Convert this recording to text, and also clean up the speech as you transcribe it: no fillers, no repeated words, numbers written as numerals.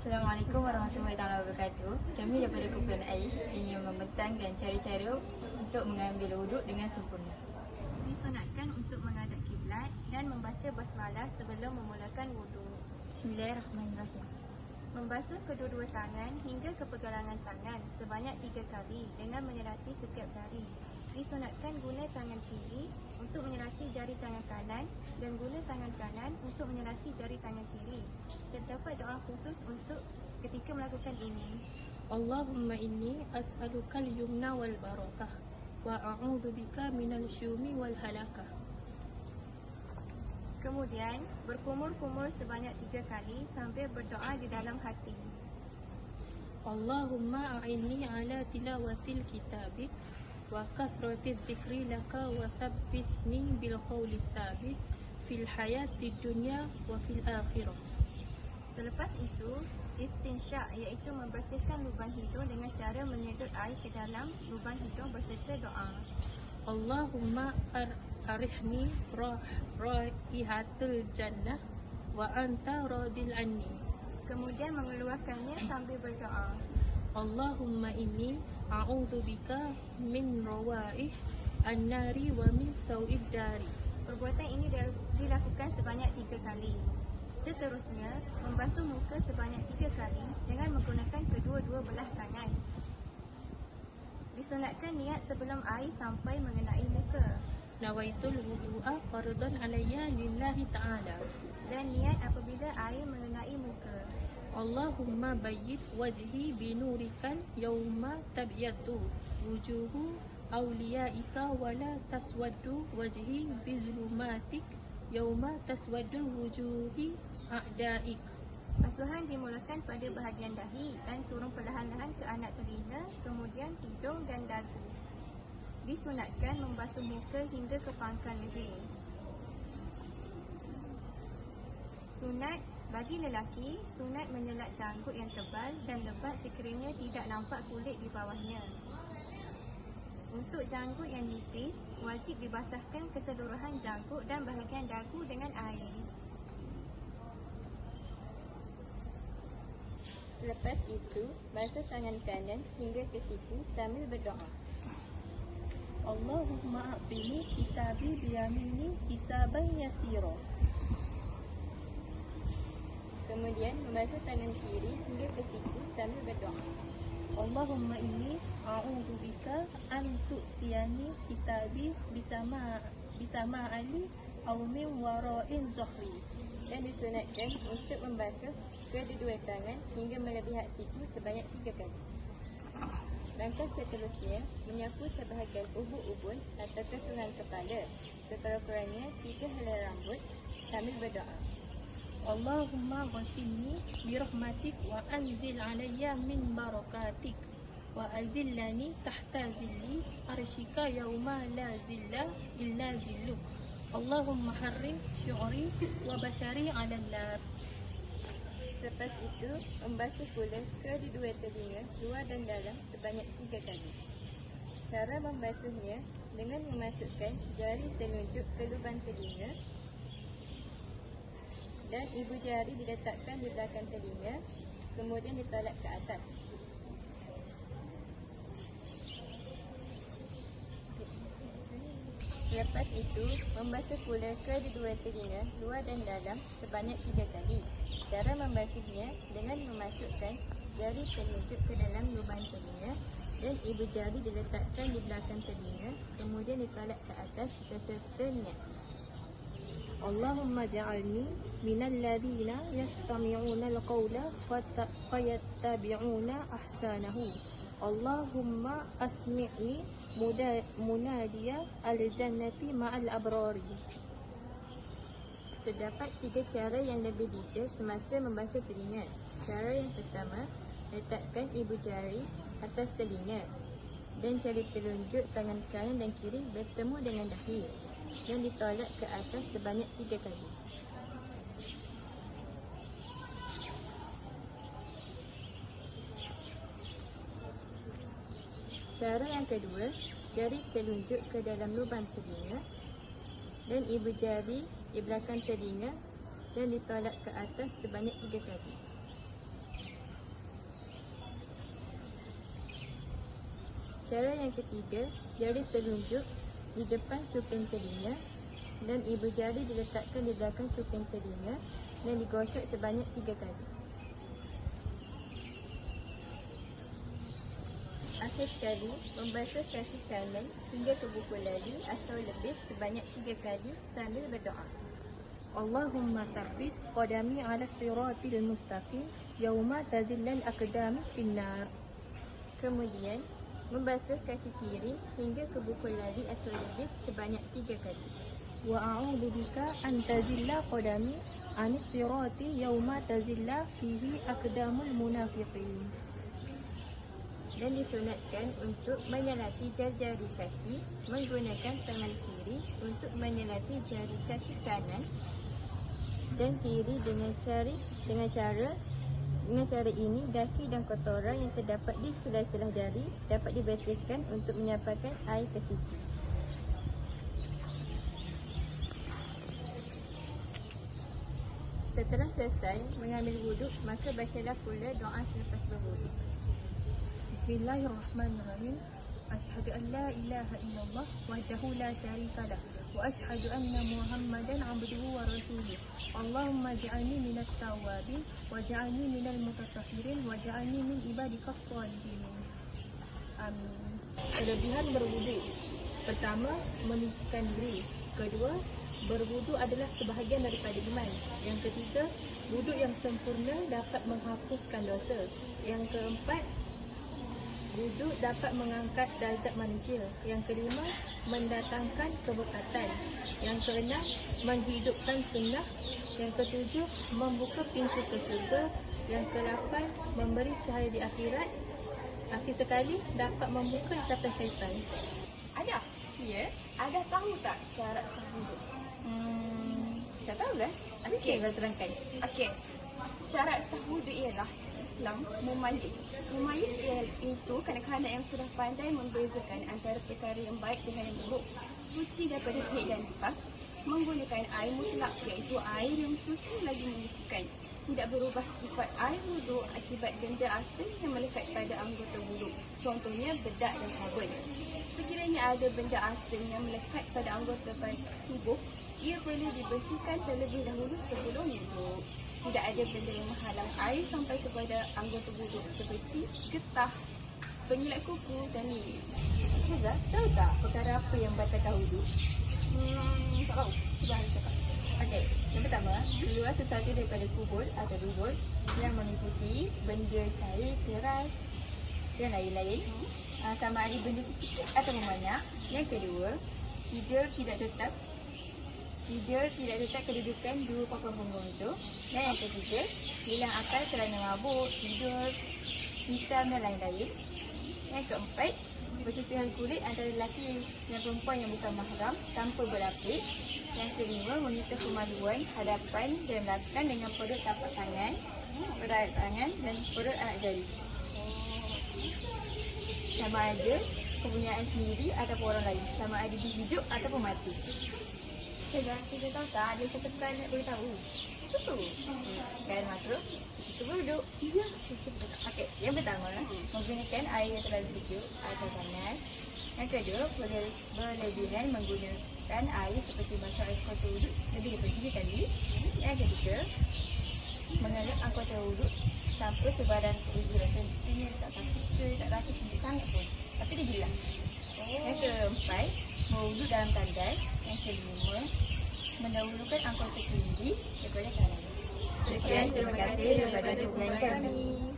Assalamualaikum warahmatullahi wabarakatuh. Kami daripada kumpulan Aish ingin membentangkan cara-cara untuk mengambil wuduk dengan sempurna. Disunatkan untuk menghadap kiblat dan membaca basmalah sebelum memulakan wuduk. Bismillahirrahmanirrahim. Membasuh kedua-dua tangan hingga ke pergelangan tangan sebanyak 3 kali dengan menyerati setiap jari. Disunatkan guna tangan kiri untuk menyerati jari tangan kanan dan guna tangan kanan untuk menyerati jari tangan kiri. Terdapat doa khusus untuk ketika melakukan ini. Allahumma inni as'aluka al-yumna wal barakah wa a'udzu bika minal syumi wal halakah. Kemudian berkumur-kumur sebanyak 3 kali sambil berdoa di dalam hati. Allahumma a'inni ala tilawatil kitabik wa kasrati dzikri laka wa tsabbitni bil qawli tsabit fil hayati dunya wa fil akhirah. Selepas itu, istinsyak iaitu membersihkan lubang hidung dengan cara menyedut air ke dalam lubang hidung berserta doa. Allahumma arihni raihatul jannah wa anta radil anni. Kemudian mengeluarkannya sambil berdoa. Allahumma inni a'udzu bika min rawaih an-nari wa min sau'id dari. Perbuatan ini dilakukan sebanyak 3 kali. Seterusnya, membasuh muka sebanyak 3 kali dengan menggunakan kedua-dua belah tangan. Disunatkan niat sebelum air sampai mengenai muka. Nawaitul wudu'a fardan alayya lillahi ta'ala. Dan niat apabila air mengenai muka. Allahumma bayyid wajhi binurikal yawma tabyaddu wujuhu awliyaika wala taswaddu wajhi bizulumatik yawma taswaddu wujuhi a'daik. Basuhan dimulakan pada bahagian dahi dan turun perlahan-lahan ke anak telinga, kemudian hidung dan dagu. Disunatkan membasuh muka hingga ke pangkal leher. Sunat bagi lelaki, sunat menyelak janggut yang tebal dan lebat sekiranya tidak nampak kulit di bawahnya. Untuk janggut yang nipis, wajib dibasahkan keseluruhan janggut dan bahagian dagu dengan air. Selepas itu, basuh tangan kanan hingga ke siku sambil berdoa. Allahumma a'tini kitabi biyamini hisaban yasira. Kemudian membasuh tangan kiri hingga ke siku sambil berdoa. Allahumma inni a'udzu bika an tu'tiyani kitabi bisama ali aw min wara'in zahri. Dan disunatkan untuk membasuh kedua tangan hingga melebihi siku sebanyak 3 kali. Langkah seterusnya, menyapu sebahagian ubun-ubun atau keseluruhan kepala, sekurang-kurangnya 3 helai rambut sambil berdoa. Allahumma ghashini birahmatik wa anzil alayya min barakatik wa azillani tahta zilli arshika yawma la zilla illa zilluk. Allahumma harrim syu'ri wa bashari 'alan nar. Selepas itu, membasuh pula kedua telinga, luar dan dalam sebanyak 3 kali. Cara membasuhnya dengan memasukkan jari telunjuk ke lubang telinga dan ibu jari diletakkan di belakang telinga, kemudian ditolak ke atas. Selepas itu, membasuh pula kedua telinga, luar dan dalam sebanyak 3 kali. Cara membasuhnya dengan memasukkan jari telunjuk ke dalam lubang telinga dan ibu jari diletakkan di belakang telinga, kemudian ditolak ke atas beserta niat. Allahumma ja'alni minal ladzina yastami'una al-qawla fayattabi'una ahsanahu. Allahumma asmi'ni munadiya al-jannati ma'al abrari. Terdapat 3 cara yang lebih detail semasa membasuh telinga. Cara yang pertama, letakkan ibu jari atas telinga dan jari telunjuk tangan kanan dan kiri bertemu dengan dahi dan ditolak ke atas sebanyak 3 kali. Cara yang kedua, jari telunjuk ke dalam lubang telinga dan ibu jari di belakang telinga dan ditolak ke atas sebanyak 3 kali. Cara yang ketiga, jari telunjuk di depan cuping telinga dan ibu jari diletakkan di belakang cuping telinga dan digosok sebanyak 3 kali. Akhir sekali, membasuh kaki kanan hingga ke buku lali atau lebih sebanyak 3 kali sambil berdoa. Allahumma thabbit qadami ala siratil mustaqim yauma tazillal aqdam finnar. Kemudian, membasuh kaki kiri hingga ke buku lali atau lebih sebanyak 3 kali. Wa a'udzu bika an tazilla qadami anis sirati yauma tazilla fihi aqdamul munafiqin. Dan disunatkan untuk menyelati jari-jari kaki menggunakan tangan kiri untuk menyelati jari kaki kanan dan kiri dengan cara ini daki dan kotoran yang terdapat di celah-celah jari dapat dibersihkan untuk menyampaikan air ke siku. Setelah selesai mengambil wuduk, maka bacalah pula doa selepas berwuduk. Bismillahirrahmanirrahim. Asyhadu an la ilaha illallah wahdahu la syarika lah wa asyhadu anna Muhammadan abduhu wa rasuluh. Allahumma ij'alni minat tawwabin waj'alni minal mutatahhirin waj'alni min ibadikas shalihin. Amin. Kelebihan berwudu. Pertama, menyucikan diri. Kedua, berwudu adalah sebahagian daripada iman. Yang ketiga, wudu yang sempurna dapat menghapuskan dosa. Yang keempat, wudu dapat mengangkat darjat manusia. Yang kelima, mendatangkan keberkatan. Yang keenam, menghidupkan sunnah. Yang ketujuh, membuka pintu ke syurga. Yang kedelapan, memberi cahaya di akhirat. Akhir sekali, dapat membuka ikatan syaitan. Ada? Ya. Ada tahu tak syarat sah wuduk? Tak tahulah. Okey, kalau terangkan. Okey. Syarat sah wuduk ialah Islam memayis. Memayis itu kanak-kanak yang sudah pandai membezakan antara perkara yang baik dengan yang buruk, suci daripada haid dan nifas, menggunakan air mutlak iaitu air yang suci lagi menyucikan, tidak berubah sifat air wuduk akibat benda asing yang melekat pada anggota wuduk, contohnya bedak dan sabun. Sekiranya ada benda asing yang melekat pada anggota tubuh, ia perlu dibersihkan terlebih dahulu sebelum wuduk. Tidak ada benda yang menghalang air sampai kepada anggota wuduk seperti getah, penyilat kuku dan lilin. Syazah, tahu tak perkara apa yang batalkan wuduk? Tak tahu. Cuba Haris cakap. Okey, yang pertama, keluar sesuatu daripada kubur atau dubur yang meliputi benda cair, keras dan lain-lain. Sama ada benda itu sikit atau banyak. Yang kedua, tidur tidak tetap kedudukan dua papan punggung itu. Dan yang ketiga, hilang akal kerana mabuk, tidur, hitam dan lain-lain. Yang keempat, bersentuhan kulit antara lelaki dan perempuan yang bukan mahram tanpa berlapis. Yang kelima, menyita kemaluan hadapan dan belakang dengan perut tapak tangan, perut tangan dan perut anak jari. Sama ada kepunyaan sendiri ataupun orang lain, sama ada dia hidup ataupun mati. Syazah, kita tahu tak ada satu perkara nak beritahu? Betul. Kan makro, kita berduduk. Ya. Okey, yang pertama, menggunakan air yang terlalu sejuk atau panas. Yang kedua, berlebihan menggunakan air seperti basuh air kotor wuduk lebih daripada 3 kali. Yang ketiga, menganggap anggota wuduk tanpa sebarang keuzuran. Contohnya tak sakit ke, tak rasa sejuk sangat pun, tapi dia hilang. Yang keempat, berwuduk dalam tandas. Yang kelima, mendahulukan anggota kiri daripada kanan. Sekian, terima kasih daripada dukungan kami.